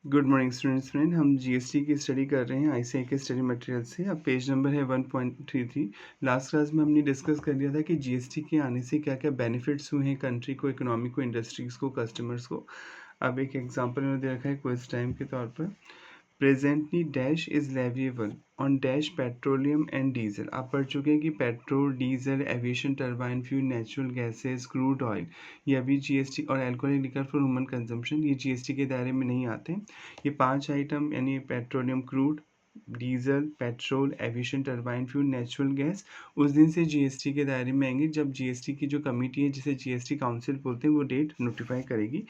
Good morning students. हम GST की study कर रहे हैं आईसीएआई के स्टडी मटेरियल से। अब पेज नंबर है 1.33। लास्ट क्लास में हमने डिस्कस कर लिया था कि जीएसटी के आने से क्या क्या बेनिफिट्स हुए हैं कंट्री को, इकोनॉमी को, इंडस्ट्रीज़ को, कस्टमर्स को। अब एक एग्जांपल मैंने दे रखा है क्विज टाइम के तौर पर। Presently dash is leviable on dash petroleum and diesel. आप पढ़ चुके हैं कि petrol, diesel, aviation turbine fuel, natural gases, crude oil, ये अभी जीएसटी और alcoholic liquor for human consumption, ये जीएसटी के दायरे में नहीं आते। ये 5 आइटम यानी petroleum, crude, diesel, petrol, aviation turbine fuel, natural gas उस दिन से जीएसटी के दायरे में आएंगे जब जीएसटी की जो कमेटी है, जिसे जीएसटी काउंसिल बोलते हैं, वो डेट नोटिफाई करेगी।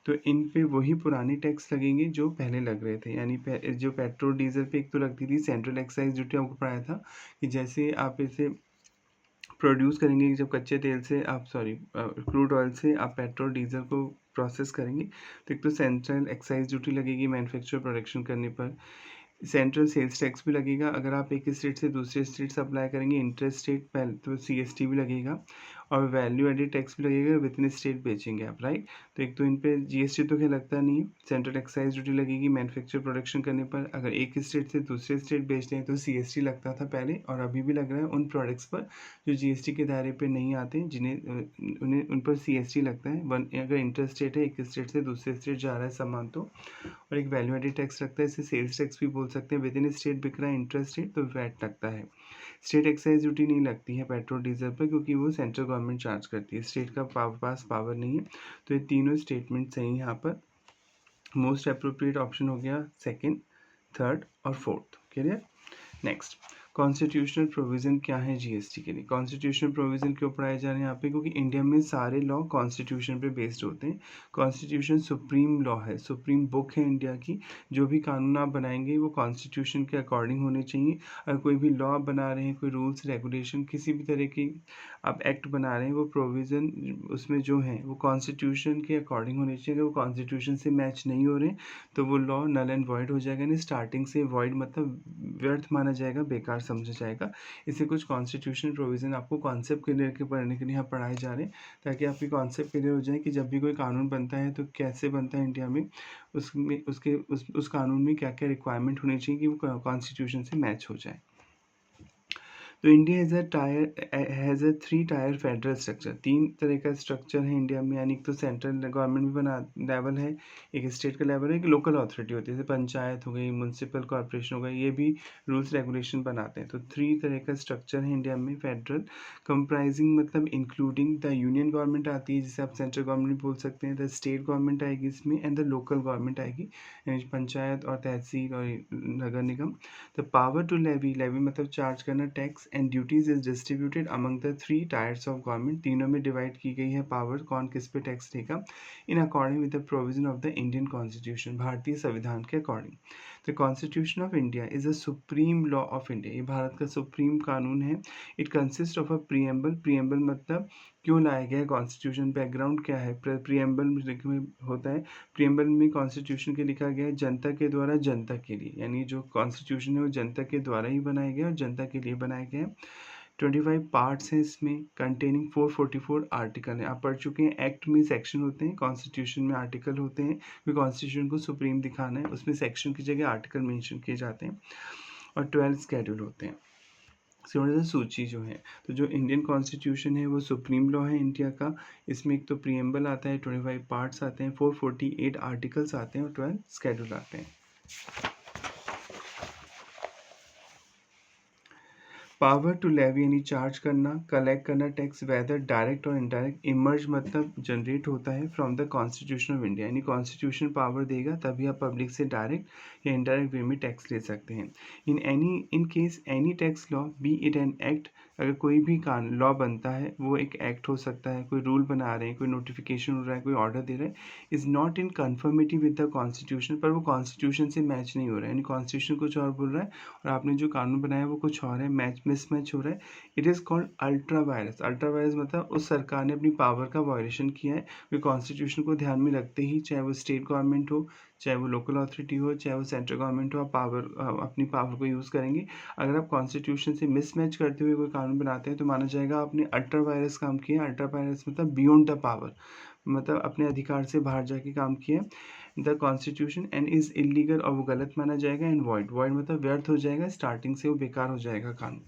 तो इन पे वही पुराने टैक्स लगेंगे जो पहले लग रहे थे। यानी जो पेट्रोल डीजल पे एक तो लगती थी सेंट्रल एक्साइज ड्यूटी, आपको पढ़ाया था कि जैसे आप इसे प्रोड्यूस करेंगे, जब कच्चे तेल से आप क्रूड ऑयल से आप पेट्रोल डीजल को प्रोसेस करेंगे, तो एक तो सेंट्रल एक्साइज ड्यूटी लगेगी मैन्युफैक्चर प्रोडक्शन करने पर। सेंट्रल सेल्स टैक्स भी लगेगा। अगर आप एक स्टेट से दूसरे स्टेट सप्लाई करेंगे इंटर स्टेट पहले तो सीएसटी भी लगेगा, और वैल्यू एडेड टैक्स भी लगेगा विद इन स्टेट बेचेंगे आप, राइट। तो एक तो इन पे जीएसटी तो क्या लगता नहीं है, सेंट्रल एक्साइज ड्यूटी लगेगी मैन्युफैक्चर प्रोडक्शन करने पर। अगर एक स्टेट से दूसरे स्टेट बेचते हैं तो सीएसटी लगता था पहले, और अभी भी लग रहा है उन प्रोडक्ट्स पर जो जीएसटी के दायरे पे नहीं आते, उन्हें उन पर सीएसटी लगता है। अगर इंटर स्टेट है, एक स्टेट से दूसरे स्टेट जा रहा है सामान तो। और एक वैल्यू एडेड टैक्स लगता है, इसे सेल्स टैक्स भी बोल सकते हैं। विद इन स्टेट बिक रहा है इंटर स्टेट तो वैट लगता है। स्टेट एक्साइज ड्यूटी नहीं लगती है पेट्रोल डीजल पर, क्योंकि वो सेंट्रल गवर्नमेंट चार्ज करती है, स्टेट का पास पावर नहीं है। तो ये तीनों स्टेटमेंट सही हैं यहाँ पर। मोस्ट अप्रोप्रिएट ऑप्शन हो गया सेकंड, थर्ड और fourth. Clear. Next, constitutional provision क्या है जीएसटी के लिए। कॉन्स्टिट्यूशनल प्रोविज़न क्यों पढ़ाए जा रहे हैं यहाँ पे, क्योंकि इंडिया में सारे लॉ कॉन्स्टिट्यूशन पे बेस्ड होते हैं। कॉन्स्टिट्यूशन सुप्रीम लॉ है, सुप्रीम बुक है इंडिया की। जो भी कानून आप बनाएंगे वो कॉन्स्टिट्यूशन के अकॉर्डिंग होने चाहिए। अगर कोई भी लॉ बना रहे हैं, कोई रूल्स रेगुलेशन, किसी भी तरह की आप एक्ट बना रहे हैं, वो प्रोविज़न उसमें जो है वो कॉन्स्टिट्यूशन के अकॉर्डिंग होने चाहिए। अगर वो कॉन्स्टिट्यूशन से मैच नहीं हो रहे तो वो लॉ नल एंड वॉइड हो जाएगा। यानी स्टार्टिंग से वॉइड मतलब व्यर्थ माना जाएगा, बेकार समझा जाएगा। इसे कुछ कॉन्स्टिट्यूशनल प्रोविज़न आपको कॉन्सेप्ट क्लियर के पढ़ने के लिए यहाँ पढ़ाए जा रहे हैं, ताकि आपकी कॉन्सेप्ट क्लियर हो जाए कि जब भी कोई कानून बनता है तो कैसे बनता है इंडिया में, उसमें उस कानून में क्या क्या रिक्वायरमेंट होनी चाहिए कि वो कॉन्स्टिट्यूशन से मैच हो जाए। तो India has a 3 tyre federal structure. 3 तरह का स्ट्रक्चर है इंडिया में। यानी तो सेंट्रल गवर्नमेंट भी बना लेवल है, एक स्टेट का लेवल है, एक लोकल अथॉरिटी होती है, जैसे पंचायत हो गई, म्यूनसिपल कॉर्पोरेशन हो गई, ये भी रूल्स रेगुलेशन बनाते हैं। तो 3 तरह का स्ट्रक्चर है इंडिया में फेडरल। कंप्राइजिंग मतलब इंक्लूडिंग द यूनियन गवर्नमेंट आती है, जिसे आप सेंट्रल गवर्नमेंट बोल सकते हैं। द स्टेट गवर्नमेंट आएगी इसमें, एंड द लोकल गवर्नमेंट आएगी, यानी पंचायत और तहसील और नगर निगम। द पावर टू लेवी मतलब चार्ज करना, tax and duties is distributed among the 3 tyres of government. तीनों में डिवाइड की गई है पावर, कौन किस पे टैक्स देगा, in according with the provision of the Indian constitution, भारतीय संविधान के according. The constitution of India is a supreme law of India, ये भारत का सुप्रीम कानून है। It consist of a preamble. Preamble मतलब क्यों लाया गया है कॉन्स्टिट्यूशन, बैकग्राउंड क्या है। प्रीएम्बल में होता है, प्रीएम्बल में कॉन्स्टिट्यूशन के लिखा गया है जनता के द्वारा जनता के लिए, यानी जो कॉन्स्टिट्यूशन है वो जनता के द्वारा ही बनाया गया और जनता के लिए बनाया गया है। 25 पार्ट्स हैं इसमें, कंटेनिंग 444 आर्टिकल हैं। आप पढ़ चुके हैं एक्ट में सेक्शन होते हैं, कॉन्स्टिट्यूशन में आर्टिकल होते हैं। क्योंकि कॉन्स्टिट्यूशन को सुप्रीम दिखाना है, उसमें सेक्शन की जगह आर्टिकल मेंशन किए जाते हैं। और 12 स्केड्यूल होते हैं। सूची जो है, तो जो इंडियन कॉन्स्टिट्यूशन है वो सुप्रीम लॉ है इंडिया का। इसमें एक तो प्रीएम्बल आता है, 25 पार्ट्स आते हैं, 448 आर्टिकल्स आते हैं और 12 स्केड्यूल आते हैं। पावर टू लेवी यानी चार्ज करना, कलेक्ट करना टैक्स, वेदर डायरेक्ट और इनडायरेक्ट। इमर्ज मतलब जनरेट होता है from the constitution of India, यानी कॉन्स्टिट्यूशन पावर देगा तभी आप पब्लिक से डायरेक्ट या इनडायरेक्ट वे में टैक्स ले सकते हैं। In case any tax law B it an act, अगर कोई भी कानून लॉ बनता है वो एक एक्ट हो सकता है, कोई रूल बना रहे हैं, कोई नोटिफिकेशन हो रहा है, कोई ऑर्डर दे रहा है, is not in conformity with the constitution, पर वो कॉन्स्टिट्यूशन से मैच नहीं हो रहा है, यानी कॉन्स्टिट्यूशन कुछ और बोल रहा है और आपने जो कानून बनाया वो कुछ और है, मिसमैच हो रहा है। It is called ultra vires. Ultra vires मतलब उस सरकार ने अपनी पावर का वायलेशन किया है, वे कॉन्स्टिट्यूशन को ध्यान में रखते ही, चाहे वो स्टेट गवर्नमेंट हो, चाहे वो लोकल अथॉरिटी हो, चाहे वो सेंट्रल गवर्नमेंट हो, आप अपनी पावर को यूज़ करेंगे। अगर आप कॉन्स्टिट्यूशन से मिसमैच करते हुए कोई कानून बनाते हैं तो माना जाएगा आपने अल्ट्रा वायरस काम किया। अल्ट्रा वायरस मतलब बियॉन्ड द पावर, मतलब अपने अधिकार से बाहर जाके काम किया। The constitution and is illegal, और वो गलत माना जाएगा, एंड वॉइड, वॉइड मतलब व्यर्थ हो जाएगा, स्टार्टिंग से वो बेकार हो जाएगा कानून।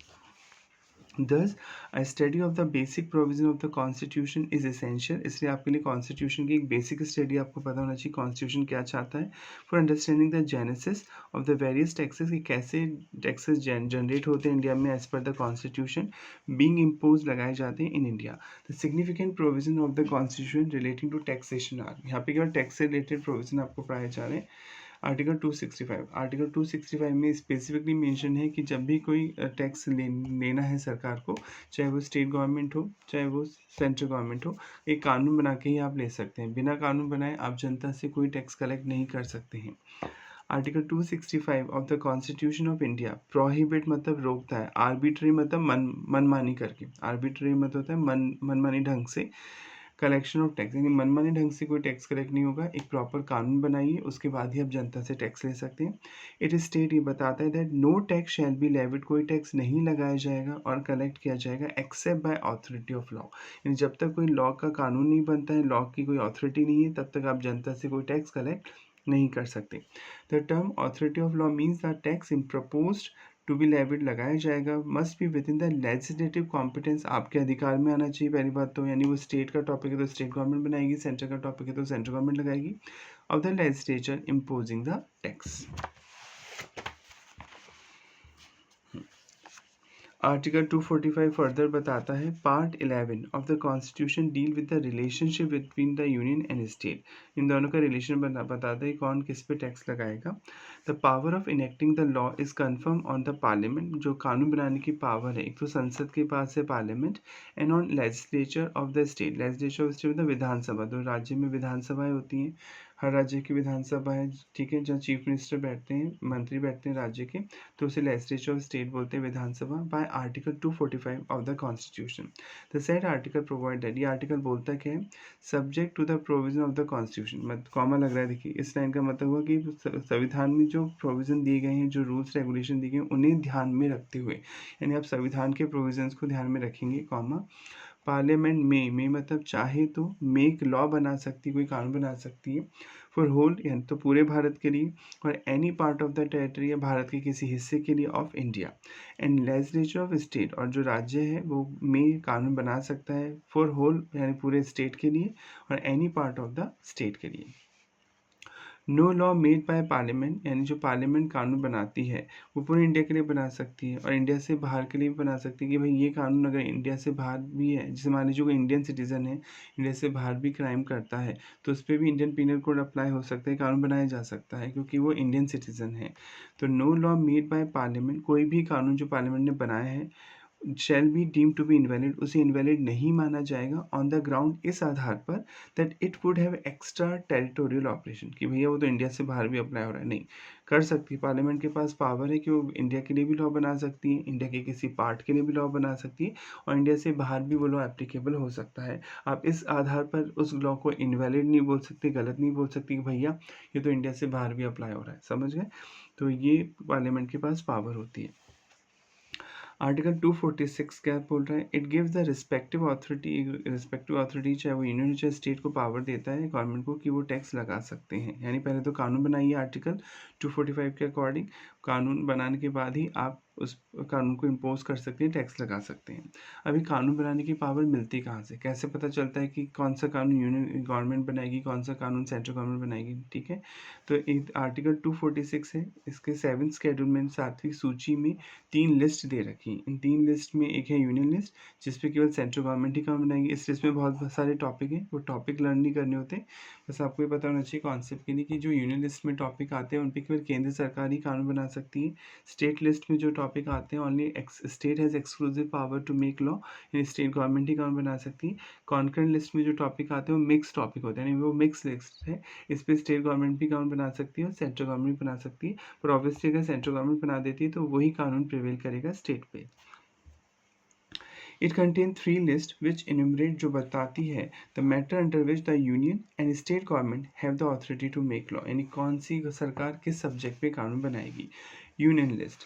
Thus, a study of the basic provision of the Constitution is essential. इसलिए आपके लिए Constitution की एक basic study आपको पता होना चाहिए Constitution क्या चाहता है, for understanding the genesis of the various taxes, कि कैसे taxes generate होते हैं इंडिया में as per the Constitution being imposed, लगाए जाते हैं in India. The significant provision of the Constitution relating to taxation are, यहाँ पे केवल tax से related provision आपको पढ़ाए जा रहे हैं। आर्टिकल 265, आर्टिकल 265 में स्पेसिफिकली मेंशन है कि जब भी कोई टैक्स लेना है सरकार को, चाहे वो स्टेट गवर्नमेंट हो चाहे वो सेंट्रल गवर्नमेंट हो, एक कानून बना के ही आप ले सकते हैं। बिना कानून बनाए आप जनता से कोई टैक्स कलेक्ट नहीं कर सकते हैं। Article 265 of the constitution of India prohibit मतलब रोकता है, आर्बिट्री मतलब मनमानी करके, आर्बिट्री मतलब होता है मनमानी ढंग से कलेक्शन ऑफ टैक्स, यानी मनमाने ढंग से कोई टैक्स कलेक्ट नहीं होगा। एक प्रॉपर कानून बनाइए, उसके बाद ही आप जनता से टैक्स ले सकते हैं। इट स्टेट ये बताता है that no tax shall be levied, कोई टैक्स नहीं लगाया जाएगा और कलेक्ट किया जाएगा except by authority of law, यानी जब तक कोई लॉ का कानून नहीं बनता है, लॉ की कोई ऑथोरिटी नहीं है, तब तक आप जनता से कोई टैक्स कलेक्ट नहीं कर सकते। The term authority of law means the tax imposed to be levied लगाया जाएगा must be within the legislative competence, आपके अधिकार में आना चाहिए पहली बात तो, यानी वो स्टेट का टॉपिक है तो स्टेट गवर्नमेंट बनाएगी, सेंटर का टॉपिक है तो सेंट्रल गवर्नमेंट लगाएगी, of the legislature imposing the tax. Article 245 further बताता है part 11 of the constitution deal with the relationship between the union and state, इन दोनों का रिलेशन बताता है कौन किस पे टैक्स लगाएगा। The power of enacting the law is confirm on the parliament, जो कानून बनाने की पावर है एक तो संसद के पास है parliament, and on legislature of the state, legislature of state मतलब विधानसभा, तो राज्य में विधानसभाएं होती हैं, हर राज्य की विधानसभा है, ठीक है, जहाँ चीफ मिनिस्टर बैठते हैं, मंत्री बैठते हैं राज्य के, तो उसे लेजिस्लेचर ऑफ स्टेट बोलते हैं Vidhan Sabha, by article 245 of the constitution. The said article provide that, ये आर्टिकल बोलता क्या है, subject to the provision of the constitution, मतलब कॉमा लग रहा है, देखिए इस लाइन का मतलब हुआ कि संविधान में जो प्रोविजन दिए गए हैं, जो रूल्स रेगुलेशन दिए गए हैं, उन्हें ध्यान में रखते हुए, यानी आप संविधान के प्रोविजंस को ध्यान में रखेंगे, कॉमा पार्लियामेंट में मतलब चाहे तो मेक लॉ बना सकती, कोई कानून बना सकती है, फॉर होल यानी तो पूरे भारत के लिए, और any part of the territory या भारत के किसी हिस्से के लिए of India, and legislature of state, और जो राज्य है वो में कानून बना सकता है फॉर होल यानी पूरे स्टेट के लिए, और any part of the state के लिए। No law made by parliament, यानी जो पार्लियामेंट कानून बनाती है वो पूरे इंडिया के लिए बना सकती है और इंडिया से बाहर के लिए भी बना सकती है, कि भाई ये कानून अगर इंडिया से बाहर भी है, जैसे मान लीजिए कोई इंडियन सिटीजन है, इंडिया से बाहर भी क्राइम करता है, तो उस पर भी इंडियन पीनल कोड अप्लाई हो सकता है, कानून बनाया जा सकता है क्योंकि वो इंडियन सिटीजन है। तो no law made by parliament, कोई भी कानून जो पार्लियामेंट ने बनाया है shall be deem to be invalid, उसे इनवैलिड नहीं माना जाएगा ऑन द ग्राउंड, इस आधार पर that it would have extra territorial operation, कि भैया वो तो इंडिया से बाहर भी अप्लाई हो रहा है, नहीं कर सकती। पार्लियामेंट के पास पावर है कि वो इंडिया के लिए भी लॉ बना सकती है, इंडिया के किसी पार्ट के लिए भी लॉ बना सकती है, और इंडिया से बाहर भी वो लॉ एप्लीकेबल हो सकता है। आप इस आधार पर उस लॉ को इनवैलिड नहीं बोल सकते, गलत नहीं बोल सकते कि भैया ये तो इंडिया से बाहर भी अप्लाई हो रहा है, समझ गए। तो ये पार्लियामेंट के पास पावर होती है। आर्टिकल 246 क्या बोल रहा है, it gives the respective authority चाहे वो यूनियन चाहे स्टेट को पावर देता है गवर्नमेंट को कि वो टैक्स लगा सकते हैं, यानी पहले तो कानून बनाइए आर्टिकल 245 के अकॉर्डिंग, कानून बनाने के बाद ही आप उस कानून को इम्पोज कर सकते हैं, टैक्स लगा सकते हैं। अभी कानून बनाने की पावर मिलती कहाँ से, कैसे पता चलता है कि कौन सा कानून यूनियन गवर्नमेंट बनाएगी, कौन सा कानून सेंट्रल गवर्नमेंट बनाएगी, ठीक है। तो एक आर्टिकल 246 है, इसके 7th शेड्यूल में 7वीं सूची में 3 लिस्ट दे रखी हैं। इन 3 लिस्ट में एक है यूनियन लिस्ट, जिसपे केवल सेंट्रल गवर्नमेंट ही कानून बनाएगी। इस लिस्ट में बहुत सारे टॉपिक हैं, वो टॉपिक लर्न नहीं करने होते, बस आपको ये पता होना चाहिए कॉन्सेप्ट के लिए कि जो यूनियन लिस्ट में टॉपिक आते हैं उन पर केवल केंद्र सरकार ही कानून बना सकती है। स्टेट लिस्ट में जो टॉपिक आते हैं only state has exclusive power to make law, यानी स्टेट गवर्नमेंट ही कानून बना सकती है। कॉन्करेंट लिस्ट में जो टॉपिक आते हैं वो मिक्स टॉपिक होते हैं, यानी वो मिक्स लिस्ट है, इस पर स्टेट गवर्नमेंट भी कानून बना सकती है और सेंट्रल गवर्नमेंट भी बना सकती है, पर ऑब्वियसली अगर सेंट्रल गवर्नमेंट बना देती है तो वही कानून प्रिवेल करेगा स्टेट पे। It contains 3 lists which enumerate, जो बताती है the matter under which the union and state government have the authority to make law, यानी कौन सी सरकार किस सब्जेक्ट पे कानून बनाएगी। यूनियन लिस्ट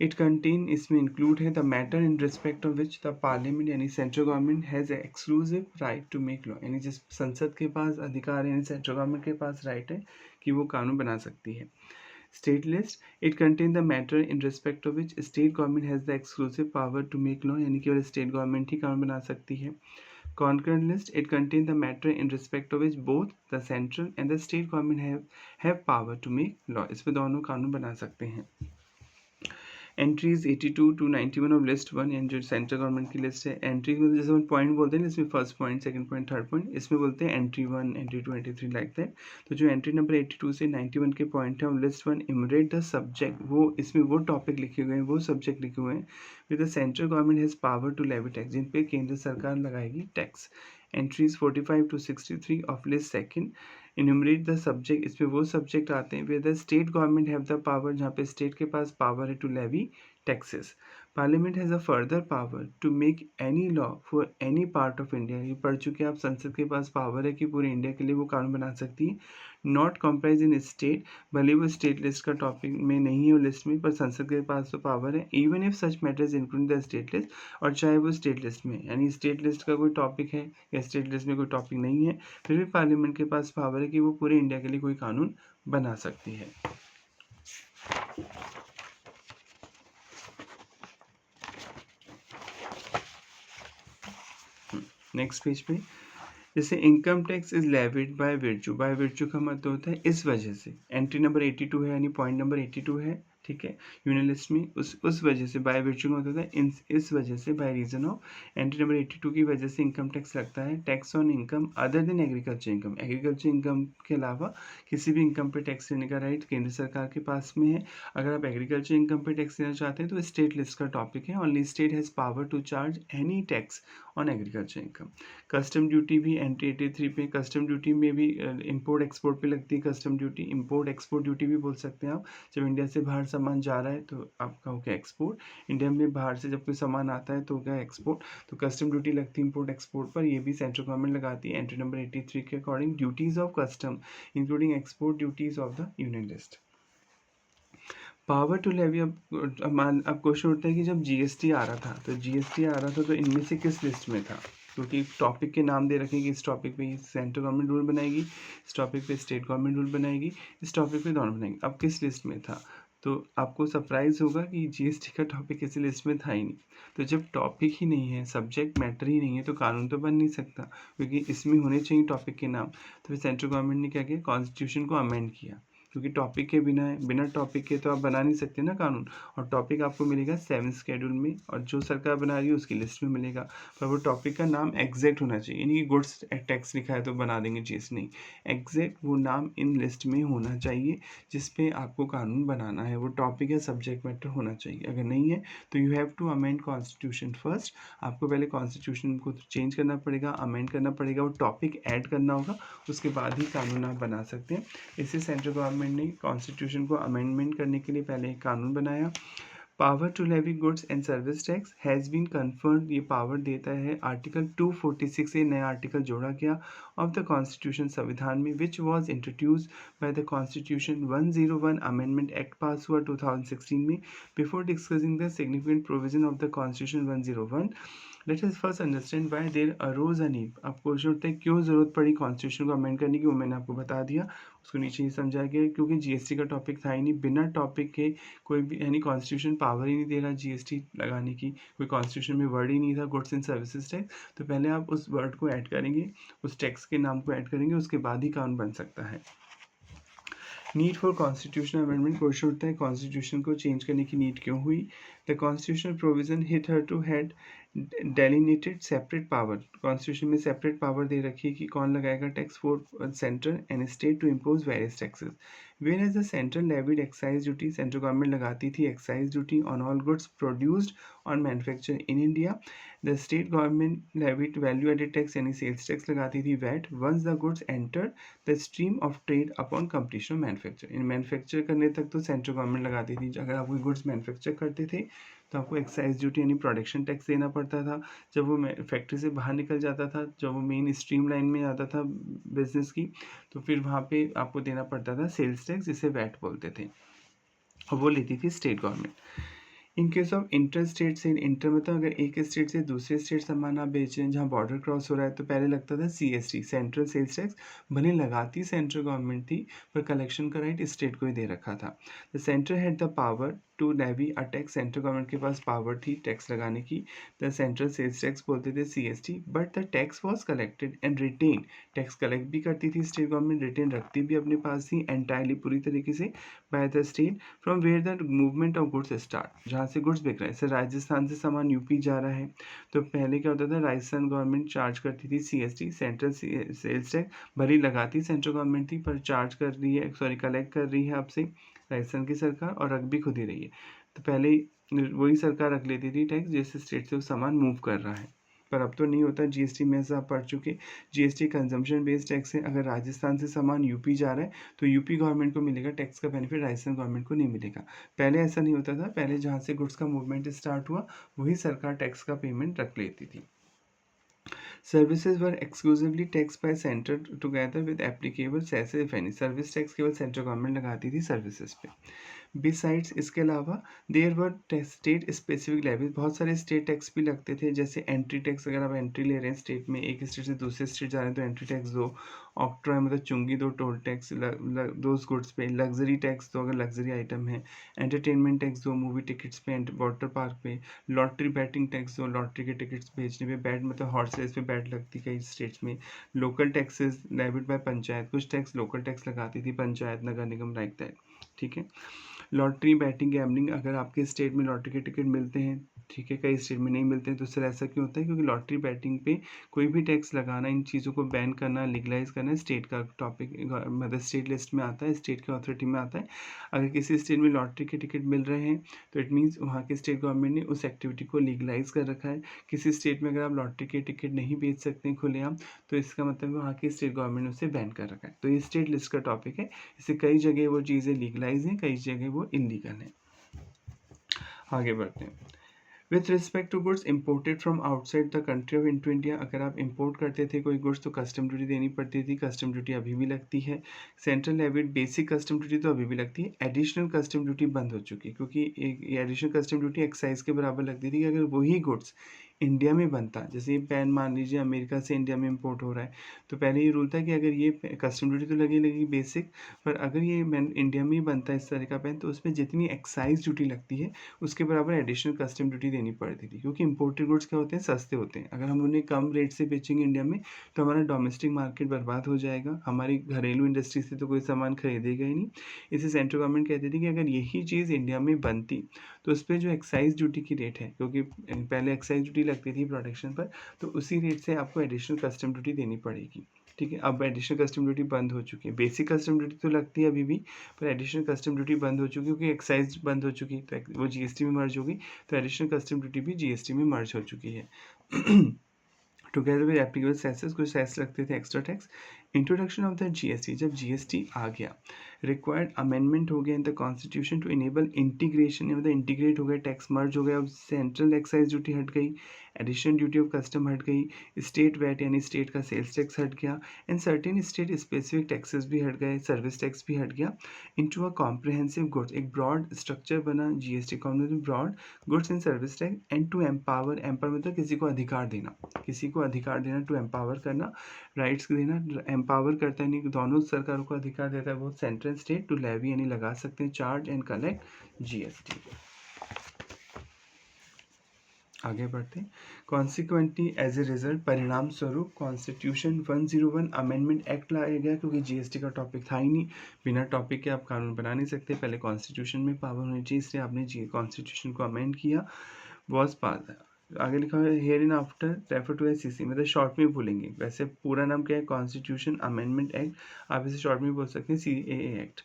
इट कंटेन, इसमें इंक्लूड है the matter in respect of which the parliament यानी central government has exclusive right to make law, यानी जिस संसद के पास अधिकार है, यानी सेंट्रल गवर्नमेंट के पास राइट है कि वो कानून बना सकती है। State list, it contain the matter in respect of which state government has the exclusive power to make law, यानी केवल स्टेट गवर्नमेंट ही कानून बना सकती है। Concurrent list, it contains the matter in respect of which both the central and the state government have power to make law. इसमें दोनों कानून बना सकते हैं। Entries 82 to 91 of list one, and जो सेंट्रल गवर्नमेंट की लिस्ट है, entry मतलब जैसे हम पॉइंट बोलते हैं इसमें first point, second point, third point, इसमें बोलते हैं entry 1, entry 2, entry 3 like that. तो जो एंट्री नंबर 82 से 91 के पॉइंट है of list one, enumerate the subject, वो इसमें वो टॉपिक लिखे हुए हैं, वो सब्जेक्ट लिखे हुए हैं with the central government has power to levy tax, जिन पे केंद्र सरकार लगाएगी tax. Entries 45 to 63 of list second, enumerate the subject, इसमें वो सब्जेक्ट आते हैं with the state government have the power, जहाँ पे स्टेट के पास पावर है to levy taxes. Parliament has a further power to make any law for any part of India. ये पढ़ चुके हैं आप, संसद के पास पावर है कि पूरे इंडिया के लिए वो कानून बना सकती है। नॉट कंप्राइज इन स्टेट, भले वो स्टेट लिस्ट का टॉपिक में नहीं है वो लिस्ट में, पर संसद के पास तो पावर है। Even if such matters including the state list, और चाहे वो स्टेट लिस्ट में, यानी स्टेट लिस्ट का कोई टॉपिक है या स्टेट लिस्ट में कोई टॉपिक नहीं है, फिर भी पार्लियामेंट के पास पावर है कि वो पूरे इंडिया के लिए कोई कानून बना सकती है। नेक्स्ट पेज पे, जैसे income tax is levied by virtue, by virtue का मतलब होता है इस वजह से। एंट्री नंबर 82 है, यानी पॉइंट नंबर 82 है, ठीक है, यूनियन लिस्ट में, उस वजह से, बाय विर्चू का मतलब होता है इस वजह से, by reason of. Entry number 82 की वजह से इनकम टैक्स लगता है। Tax on income other than agriculture income, agriculture income के अलावा किसी भी इनकम पे टैक्स लेने का राइट केंद्र सरकार के पास में है। अगर आप एग्रीकल्चर इनकम पे टैक्स लेना चाहते हैं तो स्टेट लिस्ट का टॉपिक है। Only state has power to charge any tax on agriculture income. Custom duty भी एंट्री 83 पे, कस्टम ड्यूटी में भी इंपोर्ट एक्सपोर्ट पे लगती है custom duty, import export duty भी बोल सकते हैं आप। जब इंडिया से बाहर सामान जा रहा है तो आपका हो गया एक्सपोर्ट, इंडिया में बाहर से जब कोई सामान आता है तो हो गया एक्सपोर्ट। तो कस्टम ड्यूटी लगती है इंपोर्ट एक्सपोर्ट पर, ये भी सेंट्रल गवर्नमेंट लगाती है। एंट्री नंबर 83 के according duties of custom including export duties of the union list. Power to levy, अब क्वेश्चन उठता है कि जब जीएसटी आ रहा था तो इनमें से किस लिस्ट में था, क्योंकि टॉपिक के नाम दे रखे कि इस टॉपिक पे सेंट्रल गवर्नमेंट रूल बनाएगी, इस टॉपिक पे स्टेट गवर्नमेंट रूल बनाएगी, इस टॉपिक पे दोनों बनाएंगे। अब किस लिस्ट में था, तो आपको सरप्राइज होगा कि जीएसटी का टॉपिक किसी लिस्ट में था ही नहीं। तो जब टॉपिक ही नहीं है, सब्जेक्ट मैटर ही नहीं है, तो कानून तो बन नहीं सकता, क्योंकि इसमें होने चाहिए टॉपिक के नाम। तो फिर सेंट्रल गवर्नमेंट ने क्या किया, कॉन्स्टिट्यूशन को अमेंड किया, क्योंकि टॉपिक के बिना टॉपिक के तो आप बना नहीं सकते ना कानून। और टॉपिक आपको मिलेगा 7th शेड्यूल में, और जो सरकार बना रही है उसकी लिस्ट में मिलेगा, पर वो टॉपिक का नाम एग्जैक्ट होना चाहिए, यानी कि गुड्स टैक्स लिखा है तो बना देंगे चीज़, नहीं, एग्जैक्ट वो नाम इन लिस्ट में होना चाहिए जिसपे आपको कानून बनाना है, वो टॉपिक या सब्जेक्ट मैटर होना चाहिए। अगर नहीं है तो you have to amend constitution first, आपको पहले कॉन्स्टिट्यूशन को चेंज करना पड़ेगा, अमेंड करना पड़ेगा, वो टॉपिक ऐड करना होगा, उसके बाद ही कानून आप बना सकते हैं। इसे सेंट्रल गवर्नमेंट ने कॉन्स्टिट्यूशन को अमेंडमेंट करने के लिए पहले एक कानून बनाया। Power to levy goods and service tax has been confirmed, ये पावर देता है आर्टिकल 246 से नया आर्टिकल जोड़ा गया ऑफ द कॉन्स्टिट्यूशन, संविधान में, which was introduce by the constitution 101 amendment act pass हुआ 2016 में। Before discussing the significant provision of the constitution 101, let us first understand why there arose a need. अब question उठता है क्यों ज़रूरत पड़ी कॉन्स्टिट्यूशन को अमेंड करने की, वो मैंने आपको बता दिया, उसको नीचे ही समझा गया, क्योंकि जीएसटी का टॉपिक था ही नहीं, बिना टॉपिक के कोई भी, यानी कॉन्स्टिट्यूशन पावर ही नहीं दे रहा जीएसटी लगाने की, कोई कॉन्स्टिट्यूशन में वर्ड ही नहीं था गुड्स एंड सर्विसेज टैक्स, तो पहले आप उस वर्ड को ऐड करेंगे, उस टैक्स के नाम को ऐड करेंगे, उसके बाद ही कानून बन सकता है। Need for constitutional amendment, question उठता है कॉन्स्टिट्यूशन को चेंज करने की नीड क्यों हुई। The constitutional provision hitherto had delineated separate power, constitution में सेपरेट पावर दे रखी है कि कौन लगाएगा tax for central and state to impose various taxes. Whereas the central levied excise duty, central government लगाती थी excise duty on all goods produced on manufacture in India. The state government levied value added tax यानी sales tax लगाती थी VAT once the goods enter the stream of trade upon completion of manufacture, in manufacture करने तक तो central government लगाती थी। अगर आप कोई गुड्स मैन्युफैक्चर करते थे तो आपको एक्साइज ड्यूटी यानी प्रोडक्शन टैक्स देना पड़ता था। जब वो फैक्ट्री से बाहर निकल जाता था, जब वो मेन स्ट्रीम लाइन में आता था बिजनेस की, तो फिर वहाँ पे आपको देना पड़ता था सेल्स टैक्स, जिसे वैट बोलते थे, और वो लेती थी state government. In case of inter state sale, inter मतलब अगर एक स्टेट से दूसरे स्टेट सामान आप बेच रहे हैं जहाँ बॉर्डर क्रॉस हो रहा है, तो पहले लगता था CST, सेंट्रल सेल्स टैक्स, भले लगाती सेंट्रल गवर्नमेंट थी पर कलेक्शन का राइट स्टेट को ही दे रखा था। The centre had the power to levy a tax, central government के पास पावर थी टैक्स लगाने की। द सेंट्रल सेल्स टैक्स बोलते थे CST, but the tax was collected and retain, tax collect भी करती थी स्टेट गवर्नमेंट, रिटेन रखती भी अपने पास थी एंटायरली पूरी तरीके से by the state from where the movement of goods start, जहाँ से गुड्स बिक रहे हैं। जैसे राजस्थान से सामान यूपी जा रहा है तो पहले क्या होता था, राजस्थान गवर्नमेंट चार्ज करती थी CST, सेंट्रल सेल्स टैक्स, भली लगाती सेंट्रल गवर्नमेंट थी पर चार्ज कर रही है, सॉरी कलेक्ट कर रही है आपसे राजस्थान की सरकार, और रख भी खुद ही रही है। तो पहले वही सरकार रख लेती थी टैक्स जिस स्टेट से वो सामान मूव कर रहा है, पर अब तो नहीं होता। GST में ऐसा आप पढ़ चुके, GST कंजम्पशन बेस्ड टैक्स है। अगर राजस्थान से सामान यूपी जा रहा है तो यूपी गवर्नमेंट को मिलेगा टैक्स का बेनिफिट, राजस्थान गवर्नमेंट को नहीं मिलेगा। पहले ऐसा नहीं होता था, पहले जहाँ से गुड्स का मूवमेंट स्टार्ट हुआ वही सरकार टैक्स का पेमेंट रख लेती थी। Services were exclusively tax by centre together with applicable cess if any, service tax केवल सेंट्रल गवर्नमेंट लगाती थी सर्विसेज पे। बिसाइड्स इसके अलावा there were state specific levies, बहुत सारे स्टेट टैक्स भी लगते थे, जैसे एंट्री टैक्स, अगर आप एंट्री ले रहे हैं स्टेट में, एक स्टेट से दूसरे स्टेट जा रहे हैं तो एंट्री टैक्स दो, ऑक्ट्रा मतलब चुंगी दो, टोल टैक्स दो गुड्स पे, लग्जरी टैक्स दो अगर लग्जरी आइटम है, एंटरटेनमेंट टैक्स दो मूवी टिकट्स पे, वाटर पार्क पे, लॉटरी बैटिंग टैक्स दो, लॉटरी के टिकट्स बेचने पे, बैट मतलब हॉर्स रेस पे बैट लगती कई स्टेट्स में, local taxes levied by panchayat, कुछ टैक्स लोकल टैक्स लगाती थी पंचायत, नगर निगम, लाइक दैट। ठीक है। लॉटरी बैटिंग गैमलिंग, अगर आपके स्टेट में लॉटरी के टिकट मिलते हैं, ठीक है, कई स्टेट में नहीं मिलते हैं, तो सर ऐसा क्यों होता है, क्योंकि लॉटरी बैटिंग पे कोई भी टैक्स लगाना, इन चीज़ों को बैन करना, लीगलाइज करना स्टेट का टॉपिक, मतलब स्टेट लिस्ट में आता है, स्टेट के अथॉरिटी में आता है। अगर किसी स्टेट में लॉटरी के टिकट मिल रहे हैं तो इट मीन्स वहाँ के स्टेट गवर्नमेंट ने उस एक्टिविटी को लीगलाइज कर रखा है। किसी स्टेट में अगर आप लॉटरी के टिकट नहीं बेच सकते हैं खुलेआम, तो इसका मतलब वहाँ की स्टेट गवर्नमेंट ने उसे बैन कर रखा है। तो ये स्टेट लिस्ट का टॉपिक है। इससे कई जगह वो चीज़ें लीगलाइज हैं, कई जगह वो इलीगल हैं। आगे बढ़ते हैं। With respect to goods imported from outside the country of into India, अगर आप इम्पोर्ट करते थे कोई गुड्स तो कस्टम ड्यूटी देनी पड़ती थी, कस्टम ड्यूटी अभी भी लगती है। Central levied basic custom duty तो अभी भी लगती है, एडिशनल कस्टम ड्यूटी बंद हो चुकी है, क्योंकि एक एडिशनल कस्टम ड्यूटी एक्साइज के बराबर लगती थी कि अगर वही गुड्स इंडिया में बनता, जैसे ये पेन मान लीजिए अमेरिका से इंडिया में इम्पोर्ट हो रहा है, तो पहले ये रूल था कि अगर ये कस्टम ड्यूटी तो लगेगी बेसिक, पर अगर ये इंडिया में ही बनता है इस तरह का पेन, तो उसमें जितनी एक्साइज ड्यूटी लगती है उसके बराबर एडिशनल कस्टम ड्यूटी देनी पड़ती थी, क्योंकि इंपोर्टेड गुड्स क्या होते हैं, सस्ते होते हैं। अगर हम उन्हें कम रेट से बेचेंगे इंडिया में तो हमारा डोमेस्टिक मार्केट बर्बाद हो जाएगा, हमारी घरेलू इंडस्ट्री से तो कोई सामान खरीदेगा ही नहीं। इसे सेंट्रल गवर्नमेंट कहती थी कि अगर यही चीज़ इंडिया में बनती तो उस पर जो एक्साइज ड्यूटी की रेट है, क्योंकि पहले एक्साइज ड्यूटी लगती थी प्रोडक्शन पर, तो उसी रेट से आपको एडिशनल कस्टम ड्यूटी देनी पड़ेगी। ठीक है, अब एडिशनल कस्टम ड्यूटी बंद हो चुकी है, बेसिक कस्टम ड्यूटी तो लगती है अभी भी, पर एडिशनल कस्टम ड्यूटी बंद हो चुकी है क्योंकि एक्साइज बंद हो चुकी, तो वो GST में मर्ज होगी, तो एडिशनल कस्टम ड्यूटी भी GST में मर्ज हो चुकी है। टुगेदर विद एप्लीकेबल सेसेस, कुछ सेस लगते थे extra tax. Introduction of the GST, जब GST आ गया, रिक्वायर्ड अमेंडमेंट हो गया in the constitution to enable integration, मतलब इंटीग्रेट हो गया, टैक्स मर्ज हो गया, अब सेंट्रल एक्साइज ड्यूटी हट गई, एडिशनल ड्यूटी ऑफ कस्टम हट गई, स्टेट वैट यानी स्टेट का सेल्स टैक्स हट गया, and certain state specific taxes भी हट गए, सर्विस टैक्स भी हट गया, इनटू अ कॉम्प्रिहेंसिव गुड्स, एक ब्रॉड स्ट्रक्चर बना GST comprehensive broad goods and service tax, and to empower, empower मतलब किसी को अधिकार देना, किसी को अधिकार देना, टू एम्पावर करना, राइट्स देना, एम्पावर करता है, नहीं दोनों सरकारों को अधिकार देता है, बहुत सेंट्रल स्टेट टू लेवी यानी लगा सकते हैं, चार्ज एंड कलेक्ट GST। आगे बढ़ते हैं। कॉन्सिक्वेंटली एज ए रिजल्ट, परिणाम स्वरूप कॉन्स्टिट्यूशन 101 अमेंडमेंट एक्ट लाया गया, क्योंकि GST का टॉपिक था ही नहीं, बिना टॉपिक के आप कानून बना नहीं सकते, पहले कॉन्स्टिट्यूशन में पावर होनी चाहिए, इसलिए आपने कॉन्स्टिट्यूशन को अमेंड किया, वॉज पास। आगे लिखा है hereinafter refer to CC, मतलब शॉर्ट में बोलेंगे, वैसे पूरा नाम क्या है, कॉन्स्टिट्यूशन अमेंडमेंट एक्ट, आप इसे शॉर्ट में बोल सकते हैं CAA act.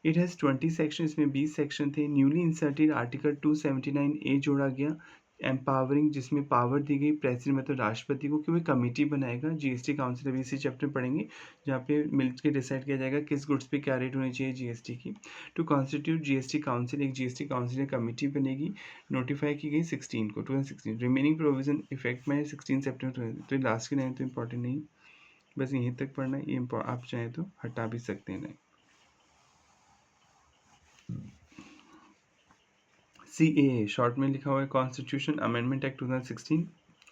It has 20 section, इसमें 20 सेक्शन थे। न्यूली इंसर्टेड आर्टिकल 279A जोड़ा गया, एम्पावरिंग, जिसमें पावर दी गई प्रेसिडेंट मतलब राष्ट्रपति को कि वो कमेटी बनाएगा, GST काउंसिल, अभी इसी चैप्टर पढ़ेंगे जहाँ पे मिल के डिसाइड किया जाएगा किस गुड्स पे क्या रेट होनी चाहिए GST की। टू कॉन्स्टिट्यूट GST काउंसिल, एक GST काउंसिल कमेटी बनेगी, नोटिफाई की गई 16 को 2016, रिमेनिंग प्रोविजन इफेक्ट में 16 सितंबर, तो लास्ट के लाइन तो इंपॉर्टेंट नहीं, बस यहीं तक पढ़ना, ये आप चाहें तो हटा भी सकते हैं। CAA शॉर्ट में लिखा हुआ है constitution amendment act 2016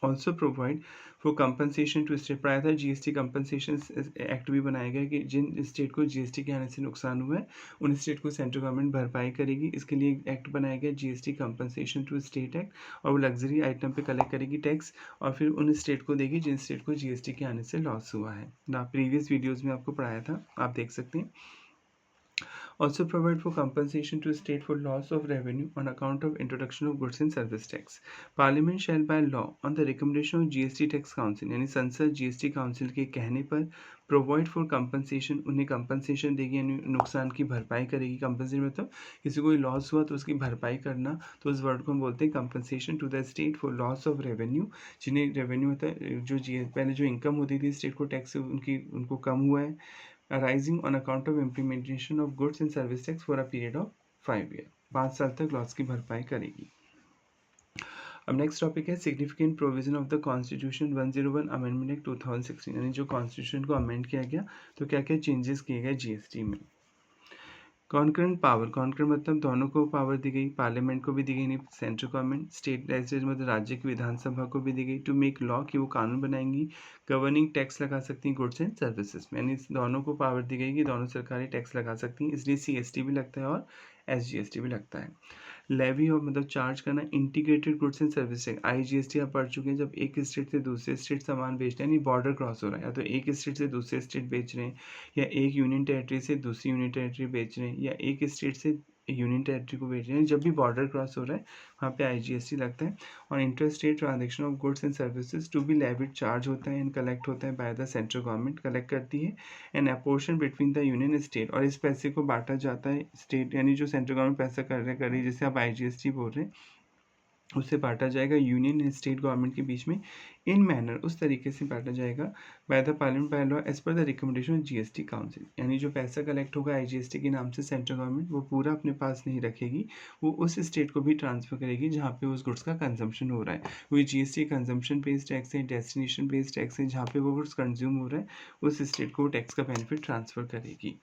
also provide for compensation to state. प्राय था GST कंपनसेशन एक्ट भी बनाया गया कि जिन स्टेट को GST के आने से नुकसान हुआ है उन स्टेट को सेंट्रल गवर्नमेंट भरपाई करेगी। इसके लिए एक एक्ट बनाया गया GST compensation to state act, और वो लग्जरी आइटम पे कलेक्ट करेगी टैक्स और फिर उन स्टेट को देगी जिन स्टेट को GST के आने से लॉस हुआ है ना। प्रीवियस वीडियोज़ में आपको पढ़ाया था, आप देख सकते हैं। Also provide for compensation to state for loss of revenue on account of introduction of goods and service tax. Parliament shall by law on the recommendation of GST tax council यानी संसद GST काउंसिल के कहने पर provide for compensation, उन्हें compensation देगी यानी नुकसान की भरपाई करेगी। कंपनसेशन मतलब किसी को लॉस हुआ तो उसकी भरपाई करना, तो उस वर्ड को हम बोलते हैं compensation to the state for loss of revenue. जिन्हें रेवेन्यू होता है जो पहले जो इनकम होती थी स्टेट को टैक्स से उनको कम हुआ है, arising on account of implementation of goods and service tax for a period of 5 year। 5 साल तक लॉस की भरपाई करेगी। अब नेक्स्ट टॉपिक है significant provision of the constitution 101 amendment act 2016 यानी जो कॉन्स्टिट्यूशन को अमेंड किया गया तो क्या क्या चेंजेस किए गए GST में। कॉन्करेंट पावर, कॉन्करेंट मतलब दोनों को पावर दी गई, पार्लियामेंट को भी दी गई नहीं सेंट्रल गवर्नमेंट, स्टेट लेजिस्लेचर मतलब राज्य की विधानसभा को भी दी गई टू मेक लॉ कि वो कानून बनाएंगी, गवर्निंग टैक्स लगा सकती हैं गुड्स एंड सर्विसेज में, यानी दोनों को पावर दी गई कि दोनों सरकारें टैक्स लगा सकती हैं, इसलिए CST भी लगता है और SGST भी लगता है। लेवी और मतलब चार्ज करना, integrated goods and service tax IGST आप पढ़ चुके हैं। जब एक स्टेट से दूसरे स्टेट सामान बेचते हैं, यानी बॉर्डर क्रॉस हो रहा है, या तो एक स्टेट से दूसरे स्टेट बेच रहे हैं, या एक यूनियन टेरिटरी से दूसरी यूनियन टेरिटरी बेच रहे हैं, या एक स्टेट से यूनियन टेरिटरी को बेच रहे हैं, जब भी बॉर्डर क्रॉस हो रहा है वहाँ पे IGST लगता है। और inter state transaction of goods and services to be levied charge होता है एंड कलेक्ट होता है by the central government, collect करती है and apportion between the union state, और इस पैसे को बांटा जाता है स्टेट, यानी जो सेंट्रल गवर्नमेंट पैसा कर रही है जैसे आप IGST बोल रहे हैं उससे बांटा जाएगा यूनियन एंड स्टेट गवर्नमेंट के बीच में, इन मैनर उस तरीके से बांटा जाएगा by the parliament by law as per the recommendation of GST council, यानी जो पैसा कलेक्ट होगा IGST के नाम से सेंट्रल गवर्नमेंट वो पूरा अपने पास नहीं रखेगी, वो उस स्टेट को भी ट्रांसफर करेगी जहाँ पे उस गुड्स का कंजम्पशन हो रहा है। वही GST कंजम्पशन बेस्ड टैक्स है, डेस्टिनेशन बेस्ड टैक्स है, जहाँ पे वो गुड्स कंज्यूम हो रहा है उस स्टेट को टैक्स का बेनिफिट ट्रांसफर करेगी।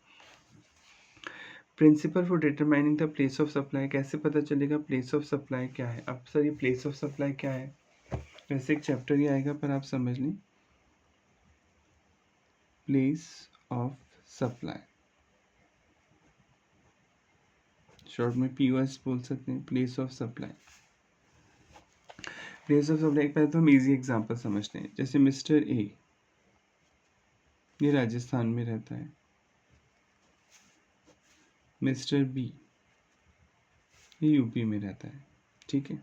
Principle for determining the place of supply, कैसे पता चलेगा प्लेस ऑफ सप्लाई क्या है। अब सर ये प्लेस ऑफ सप्लाई क्या है, वैसे एक चैप्टर ही आएगा पर आप समझ लें प्लेस ऑफ सप्लाई, शॉर्ट में POS बोल सकते हैं, place of supply. Place of supply पहले तो हम इजी एग्जांपल समझते हैं, जैसे मिस्टर A ये राजस्थान में रहता है, मिस्टर B ये यूपी में रहता है, ठीक है,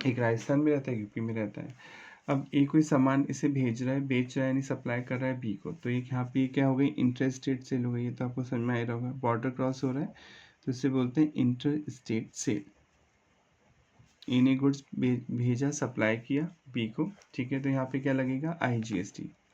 एक राजस्थान में रहता है यूपी में रहता है। अब एक कोई सामान इसे भेज रहा है, बेच रहा है यानी सप्लाई कर रहा है B को, तो एक यहाँ पे क्या हो गई इंटर स्टेट सेल हो गई, ये तो आपको समझ में आ रहा होगा, बॉर्डर क्रॉस हो रहा है तो इसे बोलते हैं इंटर स्टेट सेल। ए ने गुड्स भेजा सप्लाई किया B को, ठीक है, तो यहाँ पे क्या लगेगा